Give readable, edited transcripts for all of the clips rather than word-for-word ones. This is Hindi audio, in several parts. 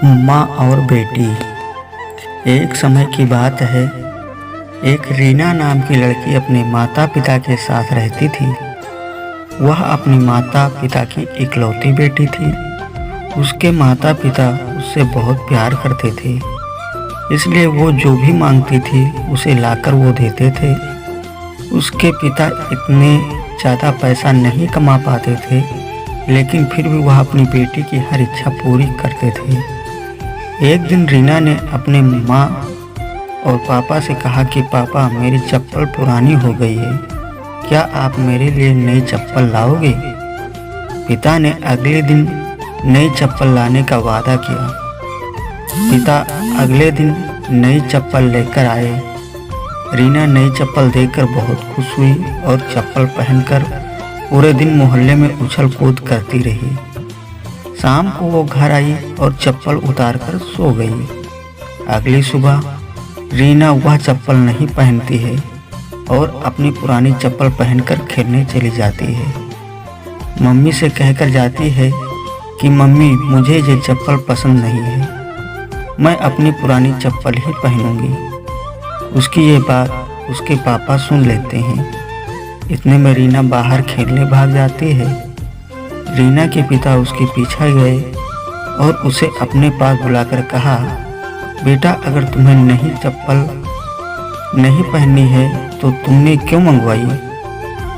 माँ और बेटी। एक समय की बात है, एक रीना नाम की लड़की अपने माता पिता के साथ रहती थी। वह अपनी माता पिता की इकलौती बेटी थी। उसके माता पिता उससे बहुत प्यार करते थे, इसलिए वो जो भी मांगती थी उसे लाकर वो देते थे। उसके पिता इतने ज़्यादा पैसा नहीं कमा पाते थे, लेकिन फिर भी वह अपनी बेटी की हर इच्छा पूरी करते थे। एक दिन रीना ने अपने माँ और पापा से कहा कि पापा, मेरी चप्पल पुरानी हो गई है, क्या आप मेरे लिए नई चप्पल लाओगे? पिता ने अगले दिन नई चप्पल लाने का वादा किया। पिता अगले दिन नई चप्पल लेकर आए। रीना नई चप्पल देखकर बहुत खुश हुई और चप्पल पहनकर पूरे दिन मोहल्ले में उछल कूद करती रही। शाम को वो घर आई और चप्पल उतारकर सो गई। अगली सुबह रीना वह चप्पल नहीं पहनती है और अपनी पुरानी चप्पल पहनकर खेलने चली जाती है। मम्मी से कहकर जाती है कि मम्मी, मुझे ये चप्पल पसंद नहीं है, मैं अपनी पुरानी चप्पल ही पहनूंगी। उसकी ये बात उसके पापा सुन लेते हैं। इतने में रीना बाहर खेलने भाग जाती है। रीना के पिता उसके पीछे गए और उसे अपने पास बुलाकर कहा, बेटा, अगर तुम्हें नई चप्पल नहीं पहननी है तो तुमने क्यों मंगवाई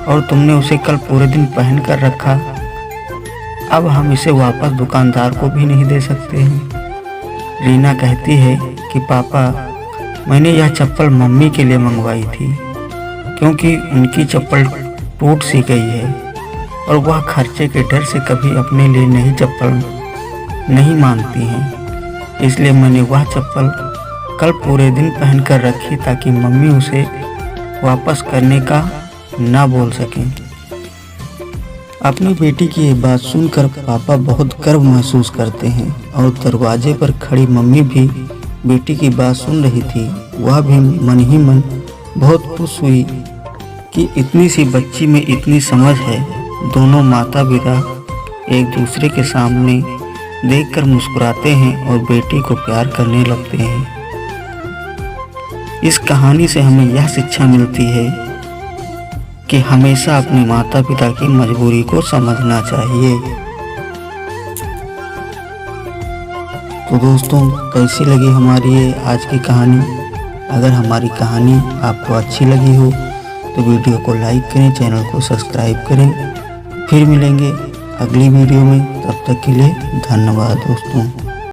और तुमने उसे कल पूरे दिन पहन कर रखा। अब हम इसे वापस दुकानदार को भी नहीं दे सकते हैं। रीना कहती है कि पापा, मैंने यह चप्पल मम्मी के लिए मंगवाई थी, क्योंकि उनकी चप्पल टूट सी गई है और वह खर्चे के डर से कभी अपने लिए नई चप्पल नहीं मांगती हैं। इसलिए मैंने वह चप्पल कल पूरे दिन पहन कर रखी ताकि मम्मी उसे वापस करने का ना बोल सकें। अपनी बेटी की ये बात सुनकर पापा बहुत गर्व महसूस करते हैं और दरवाजे पर खड़ी मम्मी भी बेटी की बात सुन रही थी। वह भी मन ही मन बहुत खुश हुई कि इतनी सी बच्ची में इतनी समझ है। दोनों माता पिता एक दूसरे के सामने देखकर मुस्कुराते हैं और बेटी को प्यार करने लगते हैं। इस कहानी से हमें यह शिक्षा मिलती है कि हमेशा अपने माता पिता की मजबूरी को समझना चाहिए। तो दोस्तों, कैसी लगी हमारी ये आज की कहानी? अगर हमारी कहानी आपको अच्छी लगी हो तो वीडियो को लाइक करें, चैनल को सब्सक्राइब करें। फिर मिलेंगे अगली वीडियो में, तब तक के लिए धन्यवाद दोस्तों।